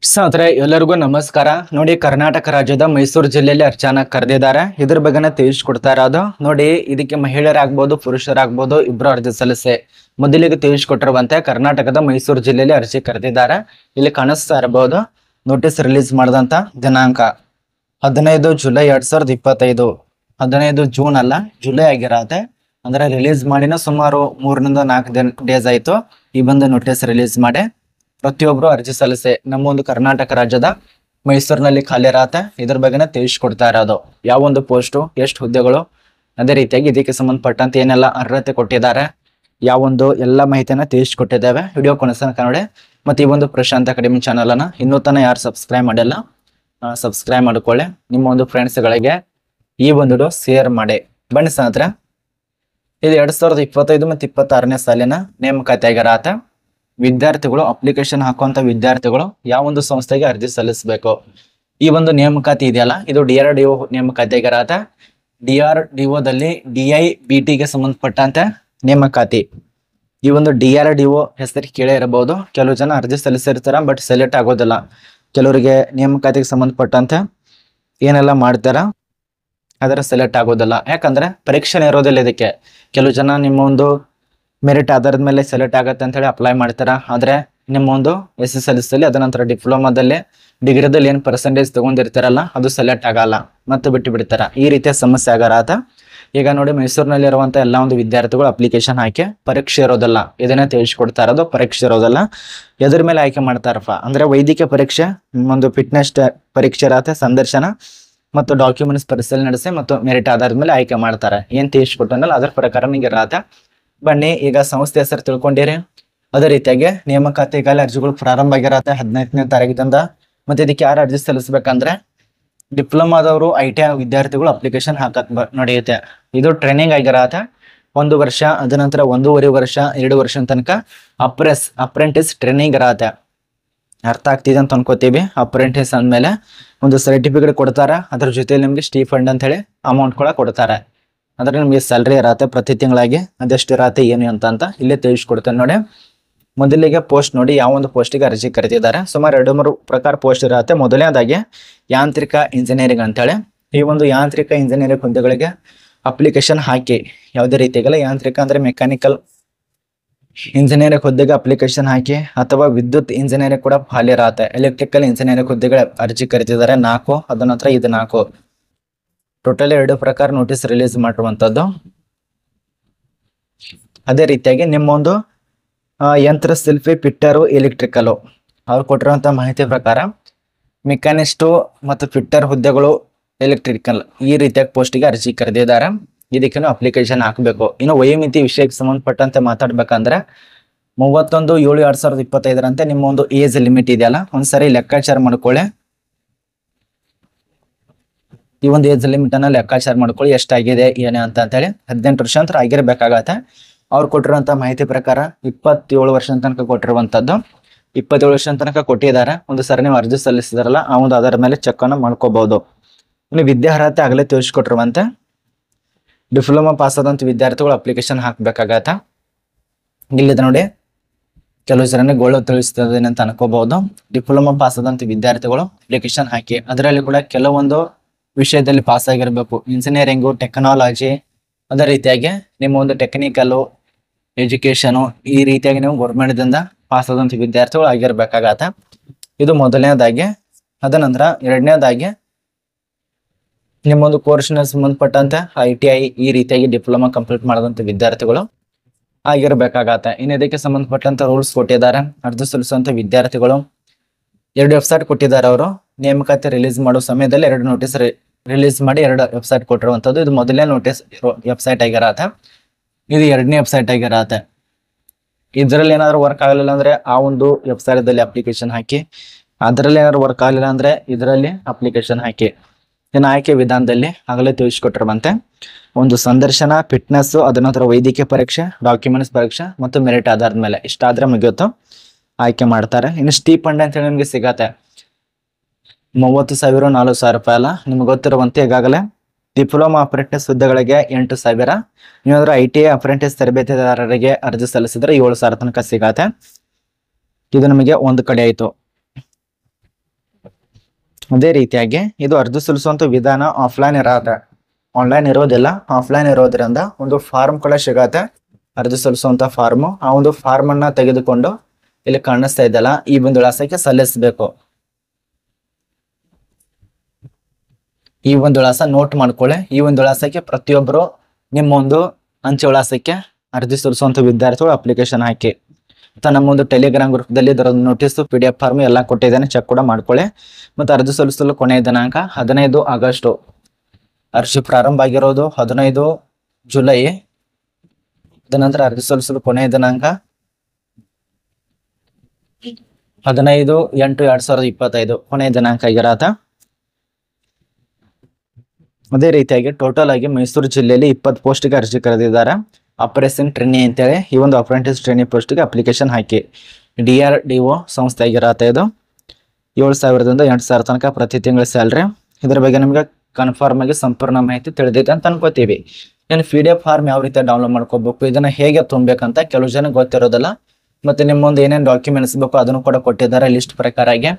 ಸ್ನೇಹಿತರೆ ಎಲ್ಲರಿಗೂ ನಮಸ್ಕಾರ. ನೋಡಿ, ಕರ್ನಾಟಕ ರಾಜ್ಯದ ಮೈಸೂರು ಜಿಲ್ಲೆಯಲ್ಲಿ ಅರ್ಜಿಯನ್ನ ಕರೆದಿದ್ದಾರೆ. ಇದ್ರ ಬಗ್ಗೆನೇ ತಿಳಿಸ್ಕೊಡ್ತಾ ಇರೋದು. ನೋಡಿ, ಇದಕ್ಕೆ ಮಹಿಳೆಯರಾಗ್ಬೋದು ಪುರುಷರಾಗ್ಬೋದು ಇಬ್ರು ಅರ್ಜಿ ಸಲ್ಲಿಸಿ. ಮೊದಲಿಗೆ ತಿಳಿಸ್ಕೊಟ್ಟಿರುವಂತೆ ಕರ್ನಾಟಕದ ಮೈಸೂರು ಜಿಲ್ಲೆಯಲ್ಲಿ ಅರ್ಜಿ ಕರೆದಿದ್ದಾರೆ. ಇಲ್ಲಿ ಕಾಣಿಸ್ತಾ ಇರಬಹುದು ನೋಟಿಸ್ ರಿಲೀಸ್ ಮಾಡಿದಂತ ದಿನಾಂಕ 15 ಜುಲೈ 2025. 15 ಜೂನ್ ಅಲ್ಲ, ಜುಲೈ ಆಗಿರತ್ತೆ. ಅಂದ್ರೆ ರಿಲೀಸ್ ಮಾಡಿನ ಸುಮಾರು 3 ರಿಂದ 4 ಡೇಸ್ ಆಯ್ತು ಈ ಬಂದು ನೋಟಿಸ್ ರಿಲೀಸ್ ಮಾಡಿ. ಪ್ರತಿಯೊಬ್ರು ಅರ್ಜಿ ಸಲ್ಲಿಸಿ. ನಮ್ಮ ಒಂದು ಕರ್ನಾಟಕ ರಾಜ್ಯದ ಮೈಸೂರಿನಲ್ಲಿ ಖಾಲಿ ಇರತ್ತೆ. ಇದ್ರ ಬಗ್ಗೆನೇ ತಿಳಿಸ್ಕೊಡ್ತಾ ಇರೋದು. ಯಾವೊಂದು ಪೋಸ್ಟು, ಎಷ್ಟು ಹುದ್ದೆಗಳು, ಅದೇ ರೀತಿಯಾಗಿ ಇದಕ್ಕೆ ಸಂಬಂಧಪಟ್ಟಂತೆ ಏನೆಲ್ಲ ಅರ್ಹತೆ ಕೊಟ್ಟಿದ್ದಾರೆ, ಯಾವೊಂದು ಎಲ್ಲ ಮಾಹಿತಿಯನ್ನ ತಿಳಿಸ್ಕೊಟ್ಟಿದ್ದೇವೆ. ವಿಡಿಯೋ ಕೊನೆತನಕ ನೋಡಿ. ಮತ್ತೆ ಈ ಒಂದು ಪ್ರಶಾಂತ್ ಅಕಾಡೆಮಿ ಚಾನಲ್ ಅನ್ನ ಇನ್ನೂ ತನಕ ಯಾರು ಸಬ್ಸ್ಕ್ರೈಬ್ ಮಾಡಿಲ್ಲ, ಸಬ್ಸ್ಕ್ರೈಬ್ ಮಾಡ್ಕೊಳ್ಳಿ. ನಿಮ್ಮ ಒಂದು ಫ್ರೆಂಡ್ಸ್ಗಳಿಗೆ ಈ ಒಂದು ವಿಡಿಯೋ ಶೇರ್ ಮಾಡಿ. ಬನ್ನಿ ಸ್ನೇಹಿತರೆ, ಇದು 2025 ಮತ್ತು 26ನೇ ಸಾಲಿನ ನೇಮಕಾತಿ ಆಗಿರತ್ತೆ. ವಿದ್ಯಾರ್ಥಿಗಳು ಅಪ್ಲಿಕೇಶನ್ ಹಾಕುವಂತ ವಿದ್ಯಾರ್ಥಿಗಳು ಯಾವ ಒಂದು ಸಂಸ್ಥೆಗೆ ಅರ್ಜಿ ಸಲ್ಲಿಸಬೇಕು. ಈ ಒಂದು ನೇಮಕಾತಿ ಇದೆಯಲ್ಲ, ಇದು DRDO ನೇಮಕಾತಿ ಆಗಿರತ್ತೆ. DRDOದಲ್ಲಿ DIBT ಗೆ ಸಂಬಂಧಪಟ್ಟಂತೆ ನೇಮಕಾತಿ. ಈ ಒಂದು DRDO ಹೆಸರು ಕೇಳೇ ಇರಬಹುದು. ಕೆಲವು ಜನ ಅರ್ಜಿ ಸಲ್ಲಿಸಿರ್ತಾರ, ಬಟ್ ಸೆಲೆಕ್ಟ್ ಆಗೋದಿಲ್ಲ. ಕೆಲವರಿಗೆ ನೇಮಕಾತಿಗೆ ಸಂಬಂಧಪಟ್ಟಂತೆ ಏನೆಲ್ಲ ಮಾಡ್ತಾರ ಅದರ ಸೆಲೆಕ್ಟ್ ಆಗೋದಿಲ್ಲ. ಯಾಕಂದ್ರೆ ಪರೀಕ್ಷೆನೇ ಇರೋದಿಲ್ಲ ಇದಕ್ಕೆ. ಕೆಲವು ಜನ ನಿಮ್ಮ ಒಂದು ಮೆರಿಟ್ ಆಧಾರದ ಮೇಲೆ ಸೆಲೆಕ್ಟ್ ಆಗತ್ತೆ ಅಂತ ಹೇಳಿ ಅಪ್ಲೈ ಮಾಡ್ತಾರ. ಆದ್ರೆ ನಿಮ್ಮ ಒಂದು SSLC ಅದ ನಂತರ ಡಿಪ್ಲೊಮಾದಲ್ಲಿ ಡಿಗ್ರಿದಲ್ಲಿ ಏನ್ ಪರ್ಸೆಂಟೇಜ್ ತಗೊಂಡಿರ್ತಾರಲ್ಲ ಅದು ಸೆಲೆಕ್ಟ್ ಆಗಲ್ಲ, ಮತ್ತೆ ಬಿಟ್ಟು ಬಿಡ್ತಾರ. ಈ ರೀತಿಯ ಸಮಸ್ಯೆ ಆಗರಾತ. ಈಗ ನೋಡಿ, ಮೈಸೂರಿನಲ್ಲಿ ಇರುವಂತ ಎಲ್ಲಾ ಒಂದು ವಿದ್ಯಾರ್ಥಿಗಳು ಅಪ್ಲಿಕೇಶನ್ ಹಾಕಿ ಪರೀಕ್ಷೆ ಇರೋದಿಲ್ಲ. ಇದನ್ನೇ ತಿಳಿಸ್ಕೊಡ್ತಾ ಇರೋದು. ಪರೀಕ್ಷೆ ಇರೋದಿಲ್ಲ. ಎದ್ರ ಮೇಲೆ ಆಯ್ಕೆ ಮಾಡ್ತಾರಪ್ಪ ಅಂದ್ರೆ ವೈದ್ಯಕೀಯ ಪರೀಕ್ಷೆ, ಒಂದು ಫಿಟ್ನೆಸ್ ಪರೀಕ್ಷೆ ಇರತ್ತೆ, ಸಂದರ್ಶನ ಮತ್ತು ಡಾಕ್ಯುಮೆಂಟ್ಸ್ ಪರಿಶೀಲನೆ ನಡೆಸಿ ಮತ್ತು ಮೆರಿಟ್ ಆಧಾರದ ಮೇಲೆ ಆಯ್ಕೆ ಮಾಡ್ತಾರೆ. ಏನ್ ತಿಳಿಸ್ಕೊಟ್ಟನಲ್ಲ ಅದ್ರ ಪ್ರಕಾರ ನಿಮಗೆ ಇರತ್ತೆ. ಬನ್ನಿ, ಈಗ ಸಂಸ್ಥೆ ಹೆಸರು ತಿಳ್ಕೊಂಡಿರಿ. ಅದೇ ರೀತಿಯಾಗಿ ನೇಮಕಾತಿ ಈಗಾಗಲೇ ಅರ್ಜಿಗಳು ಪ್ರಾರಂಭ ಆಗಿರತ್ತೆ 15ನೇ ತಾರೀಕಿನಿಂದ. ಮತ್ತೆ ಇದಕ್ಕೆ ಯಾರು ಅರ್ಜಿ ಸಲ್ಲಿಸಬೇಕಂದ್ರೆ ಡಿಪ್ಲೊಮಾದವರು, ITI ವಿದ್ಯಾರ್ಥಿಗಳು ಅಪ್ಲಿಕೇಶನ್ ಹಾಕಕ್ ನಡೆಯುತ್ತೆ. ಇದು ಟ್ರೈನಿಂಗ್ ಆಗಿರತ್ತೆ 1 ವರ್ಷ, ಅದ ನಂತರ 1.5 ವರ್ಷ, 2 ವರ್ಷ ತನಕ ಅಪ್ರೆಂಟಿಸ್ ಟ್ರೈನಿಂಗ್ ಇರತ್ತೆ. ಅರ್ಥ ಆಗ್ತಿದೆ ಅಂತ ಅನ್ಕೋತೀವಿ. ಅಪ್ರೆಂಟಿಸ್ ಅಂದ್ಮೇಲೆ ಒಂದು ಸರ್ಟಿಫಿಕೇಟ್ ಕೊಡ್ತಾರ. ಅದ್ರ ಜೊತೆಲಿ ನಿಮ್ಗೆ ಸ್ಟೀಫಂಡ್ ಅಂತ ಹೇಳಿ ಅಮೌಂಟ್ ಕೂಡ ಕೊಡ್ತಾರೆ. ಅಂದ್ರೆ ನಿಮ್ಗೆ ಸ್ಯಾಲ್ರಿ ಇರತ್ತೆ ಪ್ರತಿ ತಿಂಗಳಾಗಿ. ಅದೆಷ್ಟು ಇರತ್ತೆ ಏನು ಅಂತ ಇಲ್ಲೇ ತಿಳಿಸ್ಕೊಡ್ತೇನೆ ನೋಡಿ. ಮೊದಲಿಗೆ ಪೋಸ್ಟ್ ನೋಡಿ, ಯಾವ ಒಂದು ಪೋಸ್ಟಿಗೆ ಅರ್ಜಿ ಕರೆದಿದ್ದಾರೆ. ಸುಮಾರು 2-3 ಪ್ರಕಾರ ಪೋಸ್ಟ್ ಇರತ್ತೆ. ಮೊದಲನೇದಾಗಿ ಯಾಂತ್ರಿಕ ಇಂಜಿನಿಯರಿಂಗ್ ಅಂತೇಳಿ. ಈ ಒಂದು ಯಾಂತ್ರಿಕ ಇಂಜಿನಿಯರಿಂಗ್ ಹುದ್ದೆಗಳಿಗೆ ಅಪ್ಲಿಕೇಶನ್ ಹಾಕಿ. ಯಾವುದೇ ರೀತಿಯಾಗಲ್ಲ, ಯಾಂತ್ರಿಕ ಅಂದ್ರೆ ಮೆಕ್ಯಾನಿಕಲ್ ಇಂಜಿನಿಯರಿಂಗ್ ಹುದ್ದೆಗೆ ಅಪ್ಲಿಕೇಶನ್ ಹಾಕಿ, ಅಥವಾ ವಿದ್ಯುತ್ ಇಂಜಿನಿಯರಿಂಗ್ ಕೂಡ ಖಾಲಿ ಇರತ್ತೆ. ಎಲೆಕ್ಟ್ರಿಕಲ್ ಇಂಜಿನಿಯರಿಂಗ್ ಹುದ್ದೆಗಳ ಅರ್ಜಿ ಕರೆದಿದ್ದಾರೆ 4. ಅದ ನಂತರ ಇದು 4. ಟೋಟಲ್ 2 ಪ್ರಕಾರ ನೋಟಿಸ್ ರಿಲೀಸ್ ಮಾಡಿರುವಂತದ್ದು. ಅದೇ ರೀತಿಯಾಗಿ ನಿಮ್ಮ ಒಂದು ಯಂತ್ರ ಶಿಲ್ಪಿ, ಫಿಟ್ಟರು, ಎಲೆಕ್ಟ್ರಿಕಲ್ ಅವ್ರು ಕೊಟ್ಟಿರುವಂತ ಮಾಹಿತಿ ಪ್ರಕಾರ ಮೆಕ್ಯಾನಿಸ್ಟು ಮತ್ತು ಫಿಟ್ಟರ್ ಹುದ್ದೆಗಳು, ಎಲೆಕ್ಟ್ರಿಕಲ್ ಈ ರೀತಿಯಾಗಿ ಪೋಸ್ಟಿಗೆ ಅರ್ಜಿ ಕರೆದಿದ್ದಾರೆ. ಇದಕ್ಕೇನು ಅಪ್ಲಿಕೇಶನ್ ಹಾಕಬೇಕು. ಇನ್ನು ವಯೋಮಿತಿ ವಿಷಯಕ್ಕೆ ಸಂಬಂಧಪಟ್ಟಂತೆ ಮಾತಾಡ್ಬೇಕಂದ್ರೆ 31/7/2025 ನಿಮ್ಮ ಒಂದು ಏಜ್ ಲಿಮಿಟ್ ಇದೆಯಲ್ಲ, ಒಂದ್ಸರಿ ಲೆಕ್ಕಾಚಾರ ಮಾಡ್ಕೊಳ್ಳಿ. ಈ ಒಂದು ಏಜ್ ಲಿಮಿಟ್ ಅನ್ನ ಲೆಕ್ಕಾಚಾರ ಮಾಡ್ಕೊಳ್ಳಿ, ಎಷ್ಟಾಗಿದೆ ಏನೇ ಅಂತ ಹೇಳಿ. 18 ವರ್ಷ ಅಂತ ಆಗಿರ್ಬೇಕಾಗತ್ತೆ. ಅವ್ರು ಕೊಟ್ಟಿರುವಂತ ಮಾಹಿತಿ ಪ್ರಕಾರ 27 ವರ್ಷ ತನಕ ಕೊಟ್ಟಿರುವಂತದ್ದು. 27 ವರ್ಷ ತನಕ ಕೊಟ್ಟಿದ್ದಾರೆ. ಒಂದು ಸರಿ ನೀವು ಅರ್ಜಿ ಸಲ್ಲಿಸಿದಾರಲ್ಲ, ಆ ಒಂದು ಅದರ ಮೇಲೆ ಚೆಕ್ ಅನ್ನು ಮಾಡ್ಕೋಬಹುದು. ಇನ್ನು ವಿದ್ಯಾರ್ಹತೆ ಆಗಲೇ ತಿಳಿಸ್ಕೊಟ್ಟಿರುವಂತೆ ಡಿಪ್ಲೊಮಾ ಪಾಸ್ ಆದಂತ ವಿದ್ಯಾರ್ಥಿಗಳು ಅಪ್ಲಿಕೇಶನ್ ಹಾಕ್ಬೇಕಾಗತ್ತ. ಇಲ್ಲಿದೆ ನೋಡಿ, ಕೆಲವು ಜನ ಗೋಳು ತಿಳಿಸ್ತದೆ ಅಂತ ಅನ್ಕೋಬಹುದು. ಡಿಪ್ಲೊಮಾ ಪಾಸ್ ಆದಂತ ವಿದ್ಯಾರ್ಥಿಗಳು ಅಪ್ಲಿಕೇಶನ್ ಹಾಕಿ. ಅದರಲ್ಲಿ ಕೂಡ ಕೆಲವೊಂದು ವಿಷಯದಲ್ಲಿ ಪಾಸ್ ಆಗಿರ್ಬೇಕು. ಇಂಜಿನಿಯರಿಂಗು, ಟೆಕ್ನಾಲಜಿ, ಅದೇ ರೀತಿಯಾಗಿ ನಿಮ್ಮ ಒಂದು ಟೆಕ್ನಿಕಲ್ ಎಜುಕೇಶನ್ ಈ ರೀತಿಯಾಗಿ ನೀವು ಗೌರ್ಮೆಂಟ್ದಿಂದ ಪಾಸ್ ಆದಂತ ವಿದ್ಯಾರ್ಥಿಗಳು ಆಗಿರ್ಬೇಕಾಗತ್ತ. ಇದು ಮೊದಲನೇದಾಗಿ. ಅದ ನಂತರ ಎರಡನೇದಾಗಿ ನಿಮ್ಮೊಂದು ಕೋರ್ಸ್ನ ಸಂಬಂಧಪಟ್ಟಂತೆ ITI ಈ ರೀತಿಯಾಗಿ ಡಿಪ್ಲೊಮಾ ಕಂಪ್ಲೀಟ್ ಮಾಡಿದಂತ ವಿದ್ಯಾರ್ಥಿಗಳು ಆಗಿರ್ಬೇಕಾಗತ್ತೆ. ಇನ್ನು ಇದಕ್ಕೆ ಸಂಬಂಧಪಟ್ಟಂತ ರೂಲ್ಸ್ ಕೊಟ್ಟಿದ್ದಾರೆ. ಅರ್ಜಿ ಸಲ್ಲಿಸುವಂತ ವಿದ್ಯಾರ್ಥಿಗಳು 2 ವೆಬ್ಸೈಟ್ ಕೊಟ್ಟಿದ್ದಾರೆ. ಅವರು ನೇಮಕಾತಿ ರಿಲೀಸ್ ಮಾಡೋ ಸಮಯದಲ್ಲಿ 2 ನೋಟಿಸ್ ರಿಲೀಸ್ ಮಾಡಿ 2 ವೆಬ್ಸೈಟ್ ಕೊಟ್ಟಿರುವಂತದ್ದು. ಇದು ಮೊದಲನೇ ನೋಟಿಸ್ ವೆಬ್ಸೈಟ್ ಆಗಿರತ್ತೆ, ಇದು 2ನೇ ವೆಬ್ಸೈಟ್ ಆಗಿರತ್ತೆ. ಇದರಲ್ಲಿ ಏನಾದ್ರು ವರ್ಕ್ ಆಗಲಿಲ್ಲ ಅಂದ್ರೆ ಆ ಒಂದು ವೆಬ್ಸೈಟ್ ಅಪ್ಲಿಕೇಶನ್ ಹಾಕಿ. ಅದರಲ್ಲಿ ಏನಾದ್ರು ವರ್ಕ್ ಆಗಲಿಲ್ಲ ಅಂದ್ರೆ ಇದರಲ್ಲಿ ಅಪ್ಲಿಕೇಶನ್ ಹಾಕಿ. ಇನ್ನು ಆಯ್ಕೆ ವಿಧಾನದಲ್ಲಿ ಆಗಲೇ ತಿಳಿಸ್ಕೊಟ್ಟಿರುವಂತೆ ಒಂದು ಸಂದರ್ಶನ, ಫಿಟ್ನೆಸ್, ಅದ ನಂತರ ವೈದ್ಯಕೀಯ ಪರೀಕ್ಷೆ, ಡಾಕ್ಯುಮೆಂಟ್ಸ್ ಪರೀಕ್ಷೆ ಮತ್ತು ಮೆರಿಟ್ ಆಧಾರದ ಮೇಲೆ ಇಷ್ಟಾದ್ರೆ ಮುಗಿಯುತ್ತೋ ಆಯ್ಕೆ ಮಾಡ್ತಾರೆ. ಇನ್ನು ಸ್ಟೀಪಂಡ್ ಅಂತ ಹೇಳಿ ನಿಮ್ಗೆ ಸಿಗತ್ತೆ 30,000 40,000 ರೂಪಾಯಿ ಅಲ್ಲ. ನಿಮ್ಗೆ ಗೊತ್ತಿರುವಂತೆ ಈಗಾಗಲೇ ಡಿಪ್ಲೊಮಾ ಅಪ್ರೆಂಟಿಸ್ ಹುದ್ದೆಗಳಿಗೆ 8,000, ನೀವಾದ್ರೂ ITI ಅಪ್ರೆಂಟಿಸ್ ತರಬೇತಿದಾರರಿಗೆ ಅರ್ಜಿ ಸಲ್ಲಿಸಿದ್ರೆ 7,000 ತನಕ ಸಿಗತ್ತೆ. ಇದು ನಮಗೆ ಒಂದು ಕಡೆ ಆಯ್ತು. ಅದೇ ರೀತಿಯಾಗಿ ಇದು ಅರ್ಜಿ ಸಲ್ಲಿಸುವಂತ ವಿಧಾನ ಆಫ್ಲೈನ್ ಇರತ್ತೆ, ಆನ್ಲೈನ್ ಇರೋದಿಲ್ಲ. ಆಫ್ಲೈನ್ ಇರೋದ್ರಿಂದ ಒಂದು ಫಾರ್ಮ್ ಕೂಡ ಸಿಗತ್ತೆ, ಅರ್ಜಿ ಸಲ್ಲಿಸುವಂತ ಫಾರ್ಮ್. ಆ ಒಂದು ಫಾರ್ಮ್ ಅನ್ನ ತೆಗೆದುಕೊಂಡು ಇಲ್ಲಿ ಕಾಣಿಸ್ತಾ ಇದೆಯಲ್ಲ ಈ ಒಂದು ವಿಳಾಸಕ್ಕೆ ಸಲ್ಲಿಸಬೇಕು. ಈ ಒಂದು ವಿಳಾಸ ನೋಟ್ ಮಾಡ್ಕೊಳ್ಳಿ. ಈ ಒಂದು ವಿಳಾಸಕ್ಕೆ ಪ್ರತಿಯೊಬ್ಬರು ನಿಮ್ಮ ಒಂದು ಅಂಚೆ ವಿಳಾಸಕ್ಕೆ ಅರ್ಜಿ ಸಲ್ಲಿಸುವಂತ ವಿದ್ಯಾರ್ಥಿಗಳು ಅಪ್ಲಿಕೇಶನ್ ಹಾಕಿ. ಅಥವಾ ನಮ್ಮ ಒಂದು ಟೆಲಿಗ್ರಾಮ್ ಗ್ರೂಪ್ದಲ್ಲಿ ಇದರ ನೋಟಿಸ್ PDF ಫಾರ್ಮ್ ಎಲ್ಲ ಕೊಟ್ಟಿದ್ದೇನೆ, ಚೆಕ್ ಕೂಡ ಮಾಡ್ಕೊಳ್ಳಿ. ಮತ್ತು ಅರ್ಜಿ ಸಲ್ಲಿಸಲು ಕೊನೆಯ ದಿನಾಂಕ 15 ಆಗಸ್ಟ್. ಅರ್ಜಿ ಪ್ರಾರಂಭ ಆಗಿರೋದು 15 ಜುಲೈ. ನಂತರ ಅರ್ಜಿ ಸಲ್ಲಿಸಲು ಕೊನೆಯ ದಿನಾಂಕ 15/8/2025 ಕೊನೆಯ ದಿನಾಂಕ ಆಗಿರತ್ತ. ಅದೇ ರೀತಿಯಾಗಿ ಟೋಟಲ್ ಆಗಿ ಮೈಸೂರು ಜಿಲ್ಲೆಯಲ್ಲಿ 20 ಪೋಸ್ಟ್ಗೆ ಅರ್ಜಿ ಕರೆದಿದ್ದಾರೆ. ಆಪರೇಷನ್ ಟ್ರೈನಿ ಅಂತೇಳಿ ಈ ಒಂದು ಅಪ್ರೆಂಟಿಸ್ ಟ್ರೈನಿ ಪೋಸ್ಟ್ಗೆ ಅಪ್ಲಿಕೇಶನ್ ಹಾಕಿ. DRDO ಸಂಸ್ಥೆ ಆಗಿರತ್ತೆ. ಇದು 7,000ದಿಂದ 8,000 ತನಕ ಪ್ರತಿ ತಿಂಗಳ ಸ್ಯಾಲ್ರಿ. ಇದ್ರ ಬಗ್ಗೆ ನಿಮ್ಗೆ ಕನ್ಫರ್ಮ್ ಆಗಿ ಸಂಪೂರ್ಣ ಮಾಹಿತಿ ತಿಳಿದೈತೆ ಅಂತ ಅನ್ಕೋತೀವಿ. ಏನು PDF ಫಾರ್ಮ್ ಯಾವ ರೀತಿ ಡೌನ್ಲೋಡ್ ಮಾಡ್ಕೋಬೇಕು, ಇದನ್ನ ಹೇಗೆ ತುಂಬಬೇಕಂತ ಕೆಲವು ಜನ ಗೊತ್ತಿರೋದಿಲ್ಲ. ಮತ್ತೆ ನಿಮ್ಮೊಂದು ಏನೇನು ಡಾಕ್ಯುಮೆಂಟ್ಸ್ ಬೇಕು ಅದನ್ನು ಕೂಡ ಕೊಟ್ಟಿದ್ದಾರೆ ಲಿಸ್ಟ್ ಪ್ರಕಾರಾಗಿ.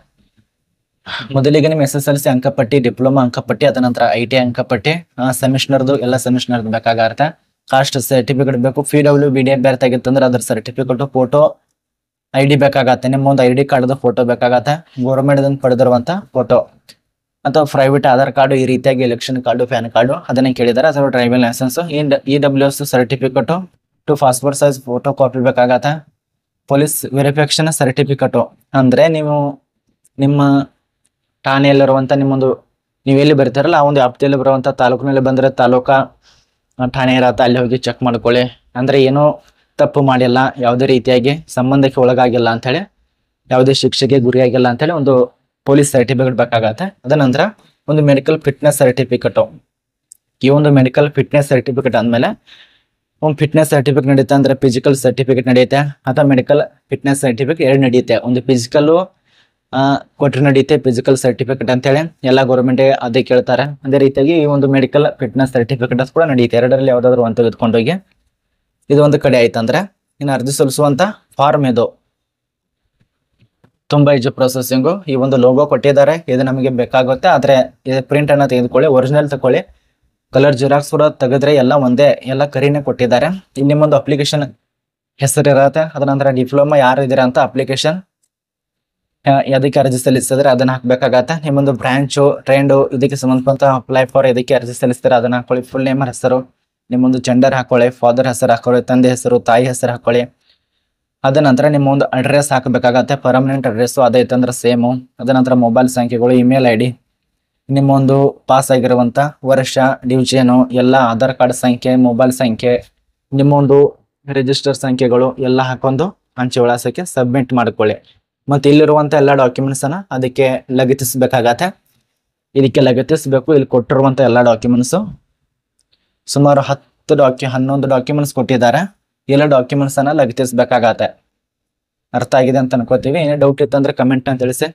ಮೊದಲಿಗೆ ನಿಮ್ಮ SSLC ಅಂಕಪಟ್ಟಿ, ಡಿಪ್ಲೊಮಾ ಅಂಕಪಟ್ಟಿ, ಅದ ನಂತರ IT ಅಂಕಪಟ್ಟಿ, ಸೆಮಿಸ್ಟರ್ದು ಎಲ್ಲ ಸೆಮಿಸ್ಟರ್ದು ಬೇಕಾಗತ್ತೆ. ಕಾಸ್ಟ್ ಸರ್ಟಿಫಿಕೇಟ್ ಬೇಕು. PWBD ಬೇರೆ ತೆಗಿತ್ತಂದ್ರೆ ಅದ್ರ ಸರ್ಟಿಫಿಕೇಟ್, ಫೋಟೋ, ID ಬೇಕಾಗತ್ತೆ. ನಿಮ್ಮ ಒಂದು ID ಕಾರ್ಡ್ ಫೋಟೋ ಬೇಕಾಗತ್ತೆ. ಗೌರ್ಮೆಂಟ್ ಪಡೆದಿರುವಂತ ಫೋಟೋ ಅಥವಾ ಪ್ರೈವೇಟ್ ಆಧಾರ್ ಕಾರ್ಡು, ಈ ರೀತಿಯಾಗಿ ಎಲೆಕ್ಷನ್ ಕಾರ್ಡು, ಪ್ಯಾನ್ ಕಾರ್ಡು ಅದನ್ನ ಕೇಳಿದ್ದಾರೆ. ಅಥವಾ driving licence, EWS certificate, passport size photo copy ಬೇಕಾಗತ್ತೆ. ಪೊಲೀಸ್ ವೆರಿಫಿಕೇಶನ್ ಸರ್ಟಿಫಿಕೇಟು ಅಂದ್ರೆ ನೀವು ನಿಮ್ಮ ಠಾಣೆಯಲ್ಲಿರುವಂತ ನಿಮ್ಮೊಂದು ನೀವು ಎಲ್ಲಿ ಬರ್ತಾರಲ್ಲ ಆ ಒಂದು ವ್ಯಾಪ್ತಿಯಲ್ಲಿ ಬರುವಂತ ತಾಲೂಕಿನಲ್ಲಿ ಬಂದ್ರೆ ತಾಲೂಕಾ ಠಾಣೆ ಇರತ್ತೆ, ಅಲ್ಲಿ ಹೋಗಿ ಚೆಕ್ ಮಾಡ್ಕೊಳ್ಳಿ. ಅಂದ್ರೆ ಏನೋ ತಪ್ಪು ಮಾಡಿಲ್ಲ, ಯಾವುದೇ ರೀತಿಯಾಗಿ ಸಂಬಂಧಕ್ಕೆ ಒಳಗಾಗಿಲ್ಲ ಅಂತ ಹೇಳಿ, ಯಾವುದೇ ಶಿಕ್ಷೆಗೆ ಗುರಿಯಾಗಿಲ್ಲ ಅಂತ ಹೇಳಿ ಒಂದು ಪೊಲೀಸ್ ಸರ್ಟಿಫಿಕೇಟ್ ಬೇಕಾಗತ್ತೆ. ಅದ ನಂತರ ಒಂದು ಮೆಡಿಕಲ್ ಫಿಟ್ನೆಸ್ ಸರ್ಟಿಫಿಕೇಟ್. ಈ ಒಂದು ಮೆಡಿಕಲ್ ಫಿಟ್ನೆಸ್ ಸರ್ಟಿಫಿಕೇಟ್ ಅಂದ್ಮೇಲೆ ಒಂದು ಫಿಟ್ನೆಸ್ ಸರ್ಟಿಫಿಕೇಟ್ ನಡೆಯುತ್ತೆ, ಅಂದ್ರೆ ಫಿಸಿಕಲ್ ಸರ್ಟಿಫಿಕೇಟ್ ನಡೆಯುತ್ತೆ ಅಥವಾ ಮೆಡಿಕಲ್ ಫಿಟ್ನೆಸ್ ಸರ್ಟಿಫಿಕೇಟ್ ಎರಡು ನಡೆಯುತ್ತೆ. ಒಂದು ಫಿಸಿಕಲ್ ಕೊಟ್ಟರೆ ನಡೆಯುತ್ತೆ, ಫಿಸಿಕಲ್ ಸರ್ಟಿಫಿಕೇಟ್ ಅಂತ ಹೇಳಿ ಎಲ್ಲ ಗೌರ್ಮೆಂಟ್ ಅದೇ ಕೇಳ್ತಾರೆ. ಅದೇ ರೀತಿಯಾಗಿ ಈ ಒಂದು ಮೆಡಿಕಲ್ ಫಿಟ್ನೆಸ್ ಸರ್ಟಿಫಿಕೇಟ್ ಕೂಡ ನಡೆಯುತ್ತೆ. ಎರಡರಲ್ಲಿ ಯಾವ್ದಾದ್ರು ಒಂದು ತೆಗೆದುಕೊಂಡೋಗಿ ಇದು ಒಂದು ಕಡೆ ಆಯ್ತಂದ್ರೆ ಇನ್ನು ಅರ್ಜಿ ಸಲ್ಲಿಸುವಂತ ಫಾರ್ಮ್ ಇದು ತುಂಬಾ ಈಜಿ ಪ್ರೊಸೆಸಿಂಗು. ಈ ಒಂದು ಲೋಗೋ ಕೊಟ್ಟಿದ್ದಾರೆ, ಇದು ನಮಗೆ ಬೇಕಾಗುತ್ತೆ. ಆದ್ರೆ ಪ್ರಿಂಟ್ ಅನ್ನ ತೆಗೆದುಕೊಳ್ಳಿ, ಒರಿಜಿನಲ್ ತಗೊಳ್ಳಿ. ಕಲರ್ ಜಿರಾಕ್ಸ್ ಕೂಡ ತೆಗೆದ್ರೆ ಎಲ್ಲ ಒಂದೇ, ಎಲ್ಲ ಕರಿನೇ ಕೊಟ್ಟಿದ್ದಾರೆ. ಇಲ್ಲಿ ನಿಮ್ಮೊಂದು ಅಪ್ಲಿಕೇಶನ್ ಹೆಸರು ಇರತ್ತೆ. ಅದ ನಂತರ ಡಿಪ್ಲೊಮಾ ಯಾರು ಇದ್ದೀರಾ ಅಂತ ಅಪ್ಲಿಕೇಶನ್ ಅದಕ್ಕೆ ಅರ್ಜಿ ಸಲ್ಲಿಸಿದ್ರೆ ಅದನ್ನ ಹಾಕ್ಬೇಕಾಗತ್ತೆ. ನಿಮ್ಮೊಂದು ಬ್ರಾಂಚು, ಟ್ರೆಂಡು, ಇದಕ್ಕೆ ಸಂಬಂಧಪಟ್ಟ ಅಪ್ಲೈ ಫಾರ್ ಇದಕ್ಕೆ ಅರ್ಜಿ ಸಲ್ಲಿಸ್ತಾರೆ ಅದನ್ನ ಹಾಕೊಳ್ಳಿ. ಫುಲ್ ನೇಮ್ ಹೆಸರು, ನಿಮ್ಮೊಂದು ಜೆಂಡರ್ ಹಾಕೊಳ್ಳಿ, ಫಾದರ್ ಹೆಸರು ಹಾಕೊಳ್ಳಿ, ತಂದೆ ಹೆಸರು, ತಾಯಿ ಹೆಸರು ಹಾಕೊಳ್ಳಿ. ಅದ ನಂತರ ನಿಮ್ಮ ಒಂದು ಅಡ್ರೆಸ್ ಹಾಕಬೇಕಾಗತ್ತೆ. ಪರ್ಮನೆಂಟ್ ಅಡ್ರೆಸ್ಸು ಅದೈತಂದ್ರೆ ಸೇಮು. ಅದ ನಂತರ ಮೊಬೈಲ್ ಸಂಖ್ಯೆಗಳು, ಇಮೇಲ್ ID, ನಿಮ್ಮ ಒಂದು ಪಾಸ್ ಆಗಿರುವಂತ ವರ್ಷ, ಡಿವಿಷನು ಎಲ್ಲ, ಆಧಾರ್ ಕಾರ್ಡ್ ಸಂಖ್ಯೆ, ಮೊಬೈಲ್ ಸಂಖ್ಯೆ, ನಿಮ್ಮ ಒಂದು ರಿಜಿಸ್ಟರ್ ಸಂಖ್ಯೆಗಳು ಎಲ್ಲ ಹಾಕೊಂಡು ಅಂಚೆ ವಿಳಾಸಕ್ಕೆ ಸಬ್ಮಿಟ್ ಮಾಡ್ಕೊಳ್ಳಿ. ಮತ್ತೆ ಇಲ್ಲಿರುವಂತ ಎಲ್ಲ ಡಾಕ್ಯುಮೆಂಟ್ಸ್ ಅನ್ನ ಅದಕ್ಕೆ ಲಗತ್ತಿಸಬೇಕಾಗತ್ತೆ. ಇದಕ್ಕೆ ಲಗತ್ತಿಸಬೇಕು. ಇಲ್ಲಿ ಕೊಟ್ಟಿರುವಂತ ಎಲ್ಲ ಡಾಕ್ಯುಮೆಂಟ್ಸ್ ಸುಮಾರು 11 ಡಾಕ್ಯುಮೆಂಟ್ಸ್ ಕೊಟ್ಟಿದ್ದಾರೆ. ಎಲ್ಲ ಡಾಕ್ಯುಮೆಂಟ್ಸ್ ಅನ್ನ ಲಗತ್ತಿಸಬೇಕಾಗತ್ತೆ. ಅರ್ಥ ಆಗಿದೆ ಅಂತ ಅನ್ಕೋತೀವಿ. ಏನೇ ಡೌಟ್ ಇತ್ತಂದ್ರೆ ಕಮೆಂಟ್ ಅಂತ ತಿಳಿಸಿ.